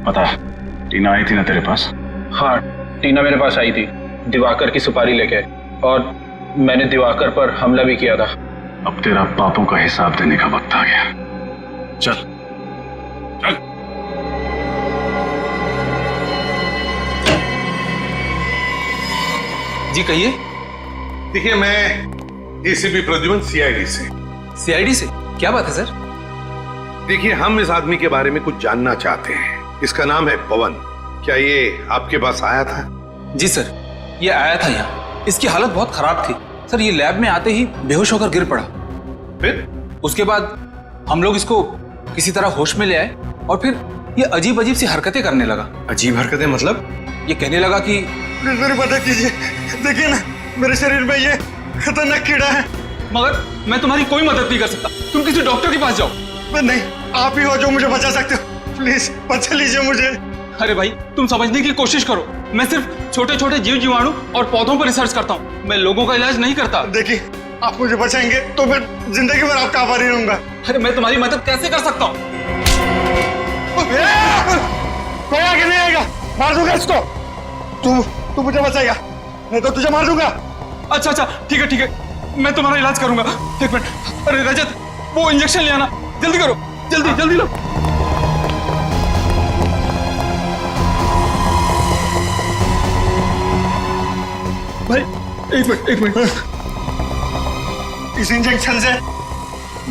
Speaker 13: पता, टीना आई थी ना तेरे पास?
Speaker 19: हाँ, टीना मेरे पास आई थी दिवाकर की सुपारी लेके, और मैंने दिवाकर पर हमला भी किया था।
Speaker 13: अब तेरा पापों का हिसाब देने का वक्त आ गया। चल चल।
Speaker 7: जी कहिए।
Speaker 11: देखिए, मैं एसीपी प्रद्युमन, सीआईडी से।
Speaker 7: सीआईडी से? क्या बात है सर?
Speaker 11: देखिए, हम इस आदमी के बारे में कुछ जानना चाहते हैं। इसका नाम है पवन। क्या ये आपके पास आया था?
Speaker 7: जी सर, ये आया था यहाँ। इसकी हालत बहुत खराब थी सर। ये लैब में आते ही बेहोश होकर गिर पड़ा।
Speaker 11: फिर
Speaker 7: उसके बाद हम लोग इसको किसी तरह होश में ले आए, और फिर ये अजीब अजीब सी हरकतें करने लगा।
Speaker 18: अजीब हरकतें मतलब?
Speaker 7: ये कहने लगा कि
Speaker 10: मेरी मदद कीजिए, देखिए ना मेरे शरीर में ये खतरनाक कीड़ा है।
Speaker 7: मगर मैं तुम्हारी कोई मदद नहीं कर सकता, तुम किसी डॉक्टर के पास जाओ।
Speaker 10: नहीं, आप ही हो जो मुझे बचा सकते हो। प्लीज बचा लीजिए मुझे।
Speaker 7: अरे भाई, तुम समझने की कोशिश करो। मैं सिर्फ छोटे छोटे जीव जीवाणु और पौधों पर रिसर्च करता हूँ, मैं लोगों का इलाज नहीं करता।
Speaker 10: देखिए, आप मुझे बचाएंगे तो मैं जिंदगी भर आपका आभारी रहूंगा।
Speaker 7: अरे मैं तुम्हारी मदद कैसे कर सकता हूँ?
Speaker 10: कोई आगे नहीं आएगा, मार दूंगा इसको। तू मुझे बचाएगा, नहीं तो तुझे मार दूंगा।
Speaker 7: अच्छा अच्छा, ठीक है, मैं तुम्हारा इलाज करूंगा। एक मिनट। अरे रजत, वो इंजेक्शन ले आना, जल्दी करो।
Speaker 8: जल्दी जल्दी लो।
Speaker 10: भाई एक मिनट इस इंजेक्शन से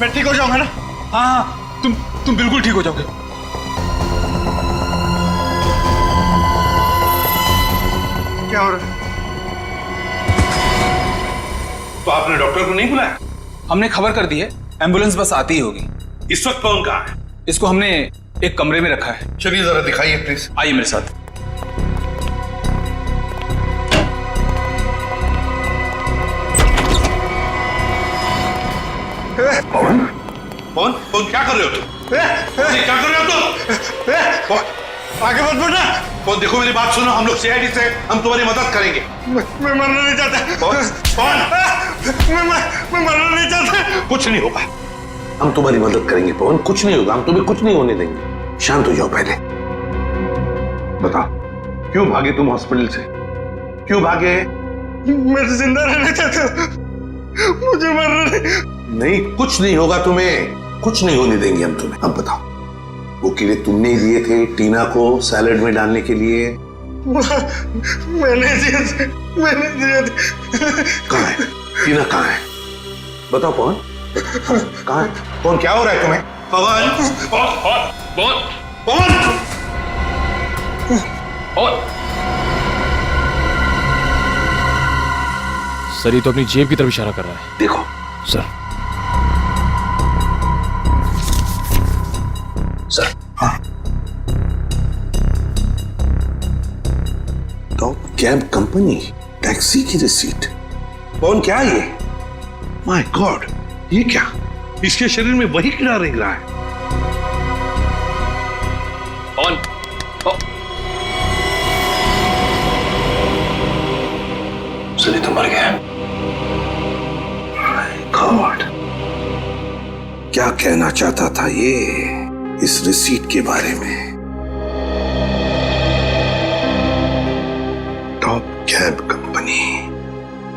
Speaker 10: मैं ठीक हो जाऊंगा ना?
Speaker 7: हाँ, तुम बिल्कुल ठीक हो जाओगे।
Speaker 10: क्या हो रहा है?
Speaker 8: तो आपने डॉक्टर को नहीं बुलाया?
Speaker 7: हमने खबर कर दी है, एम्बुलेंस बस आती ही होगी।
Speaker 8: इस वक्त कौन कहाँ है?
Speaker 7: इसको हमने एक कमरे में रखा है।
Speaker 8: चलिए जरा दिखाइए प्लीज।
Speaker 7: आइए मेरे साथ।
Speaker 8: पवन पवन क्या कर रहे हो तुम? क्या कर रहे हो तुम?
Speaker 10: आगे मत बढ़ना।
Speaker 8: पवन देखो मेरी बात सुनो, हम लोग सीआईडी से हम तुम्हारी मदद करेंगे।
Speaker 10: मैं मरना नहीं चाहता।
Speaker 8: पवन
Speaker 10: मैं मरना नहीं चाहता।
Speaker 8: कुछ नहीं होगा,
Speaker 11: हम तुम्हारी मदद करेंगे पवन, कुछ नहीं होगा, हम तुम्हें कुछ नहीं होने देंगे। शांत हो जाओ पहले। बताओ क्यों भागे तुम हॉस्पिटल से? क्यों भागे?
Speaker 10: मैं जिंदा रहना चाहता, मुझे मरना
Speaker 11: नहीं, कुछ नहीं होगा तुम्हें, कुछ नहीं होने देंगे हम तुम्हें। अब बताओ वो कीड़े तुमने दिए थे टीना को सैलेड में डालने के लिए?
Speaker 10: मैंने दिए थे।
Speaker 11: कहाँ है टीना? कहाँ है बताओ पवन, कहाँ है? कौन? क्या हो रहा है तुम्हें?
Speaker 8: पवन पवन पवन पवन।
Speaker 15: सर ये तो अपनी जेब की तरफ इशारा कर रहा है।
Speaker 11: देखो
Speaker 15: सर।
Speaker 11: सर हाँ, टॉप कैब कंपनी टैक्सी की रिसीट। कौन? क्या ये? माय गॉड, ये क्या? इसके शरीर में वही कीड़ा रेंग रहा है।
Speaker 15: कौन?
Speaker 11: सनी तो मर गया। माय गॉड, क्या कहना चाहता था ये इस रिसीट के बारे में? टॉप कैब कंपनी,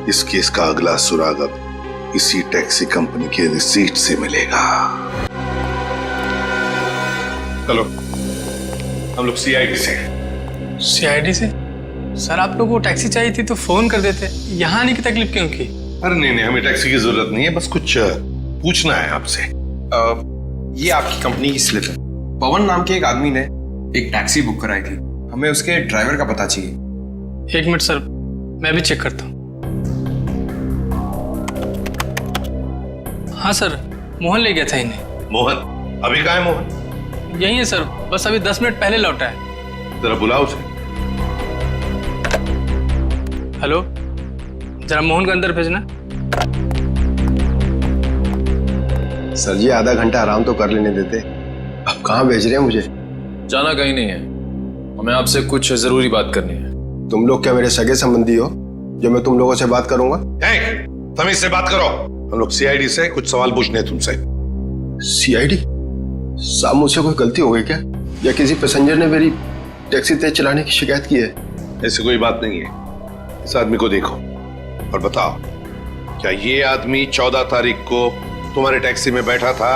Speaker 11: इस केस का अगला सुराग अब इसी टैक्सी कंपनी के रिसीट से मिलेगा।
Speaker 8: चलो हम लोग सीआईडी से।
Speaker 10: सीआईडी से? सर आप लोगों को टैक्सी चाहिए थी तो फोन कर देते, यहाँ आने की तकलीफ क्यों की?
Speaker 11: अरे नहीं, हमें टैक्सी की जरूरत नहीं है, बस कुछ पूछना है आपसे।
Speaker 18: ये आपकी कंपनी की स्लिप है। पवन नाम के एक आदमी ने एक टैक्सी बुक कराई थी, हमें उसके ड्राइवर का पता चाहिए।
Speaker 10: एक मिनट सर, मैं भी चेक करता हूँ। हाँ सर, मोहन ले गया था इन्हें।
Speaker 11: मोहन? अभी कहाँ है मोहन?
Speaker 10: यही है सर, बस अभी 10 मिनट पहले लौटा है।
Speaker 11: जरा बुलाओ उसे।
Speaker 10: हेलो, जरा मोहन को अंदर भेजना।
Speaker 18: सर जी आधा घंटा आराम तो कर लेने देते, अब कहाँ भेज रहे हैं मुझे?
Speaker 15: जाना कहीं नहीं है, हमें आपसे कुछ जरूरी बात करनी है।
Speaker 18: तुम लोग क्या मेरे सगे संबंधी हो जो मैं तुम लोगों से बात करूंगा?
Speaker 11: तमीज से बात करो, हम लोग सीआईडी से कुछ सवाल पूछने तुमसे।
Speaker 18: सीआईडी? साहब मुझसे कोई गलती हो गई क्या, या किसी पैसेंजर ने मेरी टैक्सी तेज चलाने की शिकायत की है?
Speaker 11: ऐसी कोई बात नहीं है। इस आदमी को देखो और बताओ, क्या ये आदमी 14 तारीख को तुम्हारे टैक्सी में बैठा था?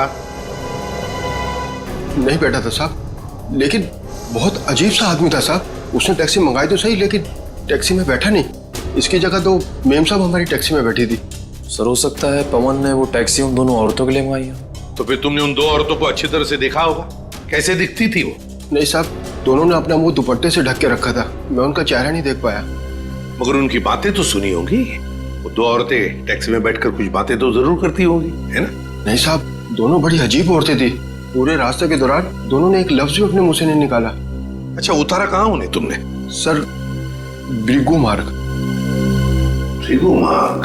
Speaker 18: नहीं बैठा था साहब, लेकिन बहुत अजीब सा आदमी था साहब। उसने टैक्सी मंगाई तो सही, लेकिन टैक्सी में बैठा नहीं। इसकी जगह तो मेम साहब हमारी टैक्सी में बैठी थी।
Speaker 15: सर हो सकता है पवन ने वो टैक्सी उन दोनों औरतों के लिए मंगाई हो।
Speaker 11: तो फिर तुमने उन दो औरतों को अच्छी तरह से देखा होगा, कैसे दिखती थी वो?
Speaker 18: नहीं साहब, दोनों ने अपना मुंह दुपट्टे से ढक के रखा था, मैं उनका चेहरा नहीं देख पाया।
Speaker 11: मगर उनकी बातें तो सुनी होंगी, वो दो औरतें टैक्सी में बैठकर कुछ बातें तो जरूर करती होंगी, है ना?
Speaker 18: नहीं साहब, दोनों बड़ी अजीब औरतें थी। पूरे रास्ते के दौरान दोनों ने एक लफ्ज भी अपने मुंह से नहीं निकाला।
Speaker 11: अच्छा, उतारा कहाँ उन्हें तुमने?
Speaker 18: सर, भृगु मार्ग।
Speaker 11: भृगु मार्ग?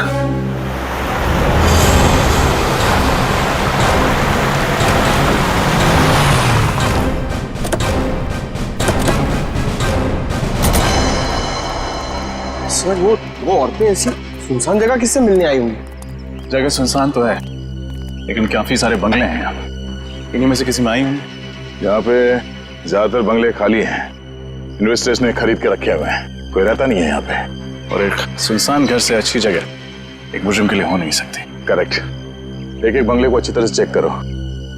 Speaker 18: सर वो औरतें ऐसी सुनसान जगह किससे मिलने आई होंगी?
Speaker 13: जगह सुनसान तो है, लेकिन काफी सारे बंगले हैं यहाँ। इन्हीं में से किसी में आई होंगी। यहाँ पे ज्यादातर बंगले खाली हैं, इन्वेस्टर्स ने खरीद के रखे हुए हैं, कोई रहता नहीं है यहाँ पे। और एक सुनसान घर से अच्छी जगह एक मुजरिम के लिए हो नहीं सकती। करेक्ट। एक एक बंगले को अच्छी तरह से चेक करो,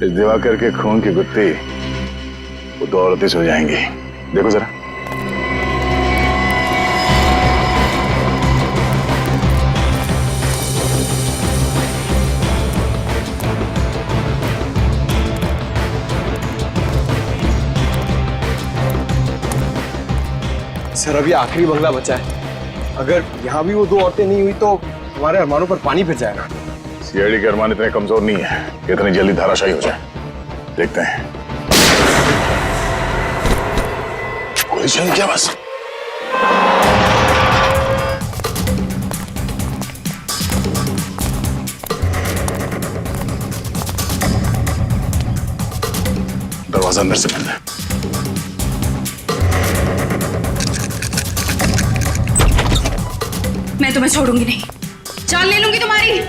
Speaker 13: इस दिवाकर के खून की गुत्थी वो 2 औरतें सो जाएंगी। देखो जरा।
Speaker 18: सर अभी आखिरी बंगला बचा है, अगर यहाँ भी वो 2 औरतें नहीं हुई तो हमारे अरमानों पर पानी फिर जाएगा।
Speaker 13: सीआईडी के अरमान इतने कमजोर नहीं है कि इतनी जल्दी धाराशायी हो जाए। देखते हैं। कोई चल क्या बस। दरवाजा अंदर से बंद है।
Speaker 12: मैं तुम्हें छोड़ूंगी नहीं, जान ले लूंगी तुम्हारी,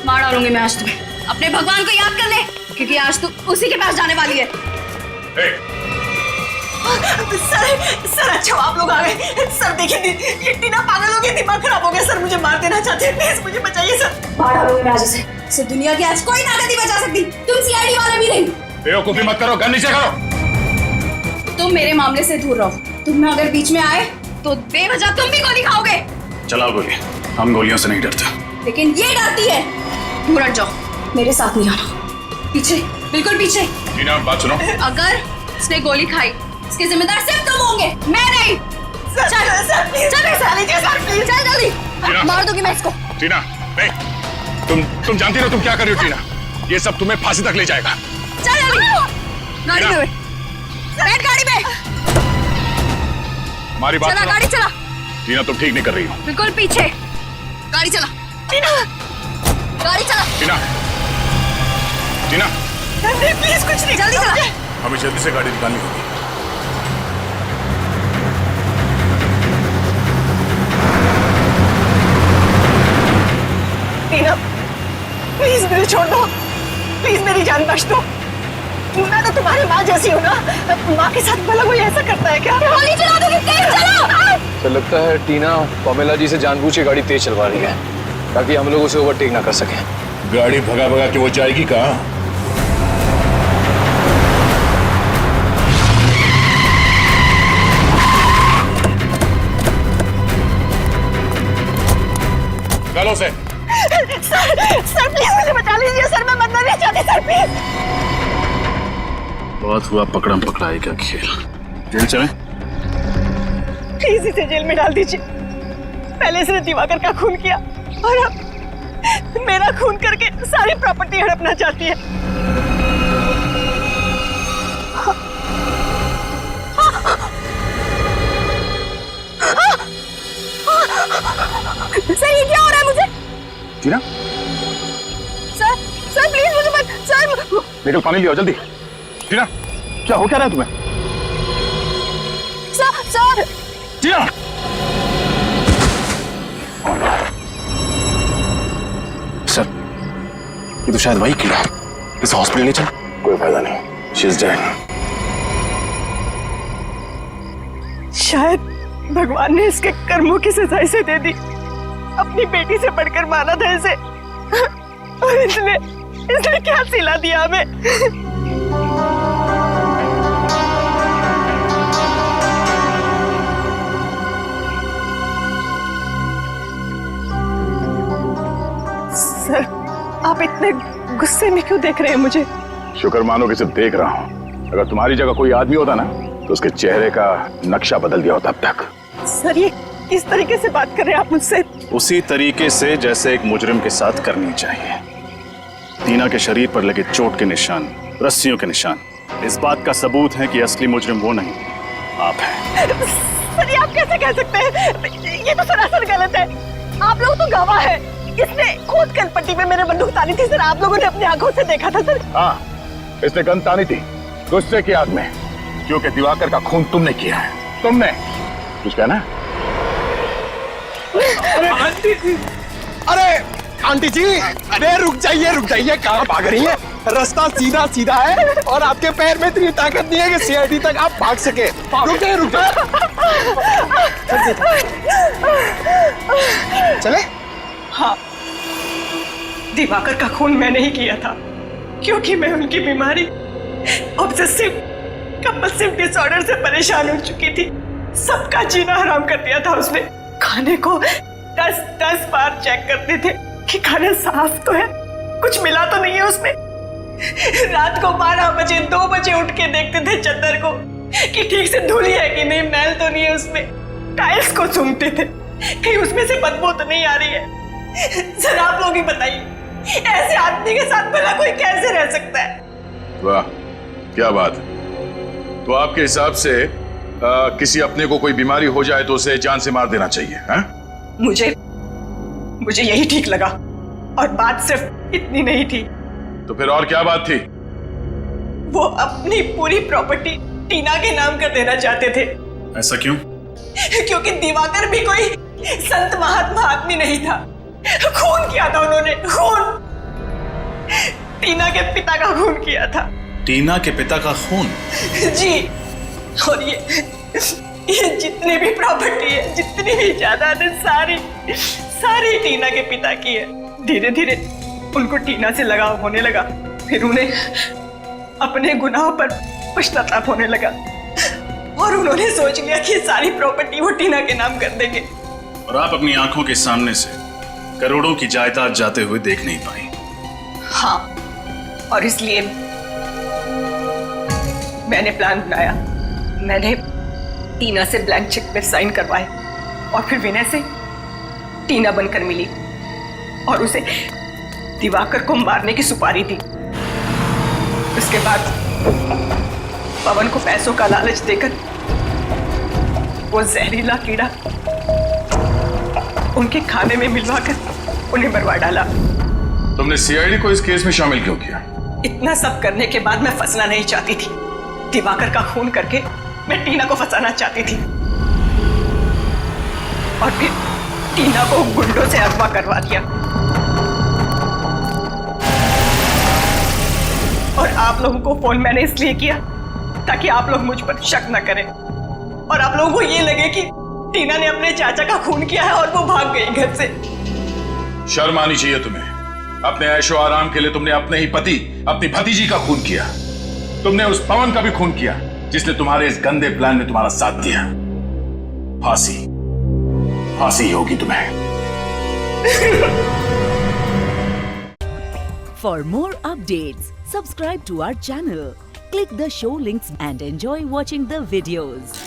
Speaker 12: मार डालूंगी मैं आज तुम्हें। अपने भगवान को याद कर ले, क्योंकि आज तू उसी के पास जाने वाली है।
Speaker 6: सर अच्छा आप लोग आ गए। सर देखिए ये टीना पागल हो गई, दिमाग खराब हो गया। सर मुझे मार देना चाहते हैं, प्लीज मुझे बचाइए सर।
Speaker 12: मार डालूंगी मैं आज उसे। इस दुनिया की आज कोई ताकत नहीं बचा सकती, तुम सीआईडी वाले भी नहीं।
Speaker 13: बेवकूफी मत करो, गन नीचे करो।
Speaker 12: तुम मेरे मामले से दूर रहो। तुम अगर बीच में आए तो बेवजह तुम भी गोली खाओगे।
Speaker 13: चलाओ गोली, हम गोलियों से नहीं डरते।
Speaker 12: लेकिन ये डरती है। दूर हट जाओ, मेरे साथ नहीं आना। पीछे, बिल्कुल पीछे।
Speaker 13: टीना बात सुनो।
Speaker 12: अगर उसने गोली खाई, इसके जिम्मेदार सिर्फ तुम होंगे, मैं नहीं।
Speaker 6: सर,
Speaker 12: चल,
Speaker 6: सर, प्लीज,
Speaker 12: चल
Speaker 6: सर, लीजिए, सर, प्लीज।
Speaker 12: चल जल्दी।
Speaker 13: टीना।
Speaker 12: मार दूंगी मैं इसको।
Speaker 13: टीना नहीं, तुम जानती हो तुम क्या कर रही हो टीना? ये सब तुम्हें फांसी तक ले जाएगा।
Speaker 12: चल जल्दी। गाड़ी में बैठ, गाड़ी में।
Speaker 13: हमारी बात
Speaker 12: चला,
Speaker 13: सुनो।
Speaker 12: गाड़ी चला।
Speaker 13: टीना तुम ठीक नहीं कर रही हो।
Speaker 12: बिल्कुल पीछे। गाड़ी चला। टीना, गाड़ी चला।
Speaker 13: टीना, टीना,
Speaker 6: प्लीज कुछ नहीं,
Speaker 12: जल्दी चला।
Speaker 13: हमें जल्दी से गाड़ी निकालनी होगी।
Speaker 6: टीना प्लीज मुझे छोड़ दो, प्लीज मेरी जान बख्श दो। मैं तो तुम्हारी माँ जैसी हूँ ना, माँ के साथ भला कोई ऐसा करता है क्या?
Speaker 12: गोली चला दोगे, तेज चला।
Speaker 15: तो लगता है टीना पमेला जी से जानबूझ के गाड़ी तेज चलवा रही है ताकि हम लोग उसे ओवरटेक ना कर सकें।
Speaker 13: गाड़ी भगा भगा के वो जाएगी कहाँ? निकालो उसे।
Speaker 6: सर प्लीज मुझे बचा लीजिए सर, मैं मरना नहीं चाहती सर, प्लीज।
Speaker 13: बहुत हुआ पकड़म पकड़ाई का खेल। जेल चले?
Speaker 6: प्लीज इसे जेल में डाल दीजिए। पहले इसने दिवाकर का खून किया और अब मेरा खून करके सारी प्रॉपर्टी हड़पना चाहती है।
Speaker 12: सर ये क्या हो रहा है मुझे?
Speaker 13: टीना,
Speaker 12: सर, सर प्लीज मुझे मत, सर।
Speaker 13: बेटा पानी लियो जल्दी। टीना, क्या हो क्या रहा है तुम्हें?
Speaker 12: सर।
Speaker 13: टीना,
Speaker 15: सर ये तो शायद वही कीड़ा। इस हॉस्पिटल ले चल।
Speaker 13: कोई फायदा नहीं, शी इज डेड।
Speaker 6: शायद भगवान ने इसके कर्मों की सजा इसे दे दी। अपनी बेटी से बढ़कर माना था इसे, और इसने क्या सिला दिया हमें। सर आप इतने गुस्से में क्यों देख रहे हैं मुझे?
Speaker 13: शुक्र मानो कि सिर्फ देख रहा हूँ। अगर तुम्हारी जगह कोई आदमी होता ना तो उसके चेहरे का नक्शा बदल दिया होता अब तक।
Speaker 6: सर ये किस तरीके से बात कर रहे हैं आप मुझसे?
Speaker 13: उसी तरीके से जैसे एक मुजरिम के साथ करनी चाहिए। टीना के शरीर पर लगे चोट के निशान, रस्सियों के निशान, इस बात का सबूत है कि असली मुजरिम वो नहीं, आप हैं।
Speaker 6: सर ये आप कैसे कह सकते हैं? ये तो सरासर गलत है। आप लोग तो गवाह हैं। इसने खुद कलपट्टी में मेरे बंदूक तानी थी सर, आप लोगों ने अपनी आंखों से देखा था सर।
Speaker 13: हाँ, इसने गन तानी थी गुस्से की आग में, क्योंकि दिवाकर का खून तुमने किया है। तुमने कुछ कहना?
Speaker 18: आंटी जी, अरे आंटी जी, अरे रुक जाइए, कहाँ भाग रही हैं? रास्ता सीधा सीधा है और आपके पैर में इतनी ताकत नहीं है कि सीआईडी तक आप भाग सके। रुक जाइए। चले?
Speaker 6: हाँ, दिवाकर का खून मैंने ही किया था। क्योंकि मैं उनकी बीमारी ऑब्सेसिव कंपल्सिव डिसऑर्डर से परेशान हो चुकी थी। सबका जीना हराम कर दिया था उसने। खाने को 10-10 बार चेक करते थे कि खाना साफ तो है, कुछ मिला तो नहीं है उसमें। रात को 12 बजे 2 बजे उठ के देखते थे चद्दर को कि ठीक से धुली है कि नहीं, मैल तो नहीं है उसमें। टाइल्स को सूंघते थे कहीं उसमें से बदबू तो नहीं आ रही है। जरा आप लोग ही बताइए, ऐसे आदमी के साथ भला कोई कैसे रह सकता है?
Speaker 13: वाह, क्या बात है। तो आपके हिसाब से किसी अपने को कोई बीमारी हो जाए तो उसे जान से मार देना चाहिए, हैं?
Speaker 6: मुझे यही ठीक लगा, और बात सिर्फ इतनी नहीं थी।
Speaker 13: तो फिर और क्या बात थी?
Speaker 6: वो अपनी पूरी प्रॉपर्टी टीना के नाम कर देना चाहते थे।
Speaker 13: ऐसा क्यों?
Speaker 6: क्योंकि दिवाकर भी कोई संत महात्मा आदमी नहीं था। खून किया था उन्होंने, खून। टीना के पिता का खून किया था।
Speaker 13: टीना के पिता का खून?
Speaker 6: जी, और ये जितनी भी प्रॉपर्टी है, जितनी भी जायदाद है, सारी टीना के पिता की है। धीरे धीरे उनको टीना से लगाव होने लगा, फिर उन्हें अपने गुनाहों पर पश्चाताप होने लगा, और उन्होंने सोच लिया कि सारी प्रॉपर्टी वो टीना के नाम कर देंगे।
Speaker 13: और आप अपनी आंखों के सामने से करोड़ों की जायदाद जाते हुए देख नहीं पाई।
Speaker 6: हाँ, और इसलिए मैंने प्लान बनाया। मैंने टीना से ब्लैंक चेक पे साइन करवाए, और फिर विनय से टीना बनकर मिली और उसे दिवाकर को मारने की सुपारी दी। उसके बाद पवन को पैसों का लालच देकर वो जहरीला कीड़ा उनके खाने में मिलवाकर उन्हें मरवा डाला।
Speaker 13: तुमने सीआईडी को इस केस में शामिल क्यों किया?
Speaker 6: इतना सब करने के बाद मैं फंसना नहीं चाहती थी। दिवाकर का खून करके मैं टीना को फंसाना चाहती थी, और फिर टीना को गुंडों से अगवा करवा दिया। और आप लोगों को फोन मैंने इसलिए किया ताकि आप लोग मुझ पर शक न करें, और आप लोगों को ये लगे कि टीना ने अपने चाचा का खून किया है और वो भाग गई घर से।
Speaker 13: शर्म आनी चाहिए तुम्हें। अपने ऐशो आराम के लिए तुमने अपने ही पति, अपनी भतीजी का खून किया। तुमने उस पवन का भी खून किया जिसने तुम्हारे इस गंदे प्लान में तुम्हारा साथ दिया। फांसी होगी तुम्हें।
Speaker 1: For more updates, subscribe to our channel, click the show links and enjoy watching the videos.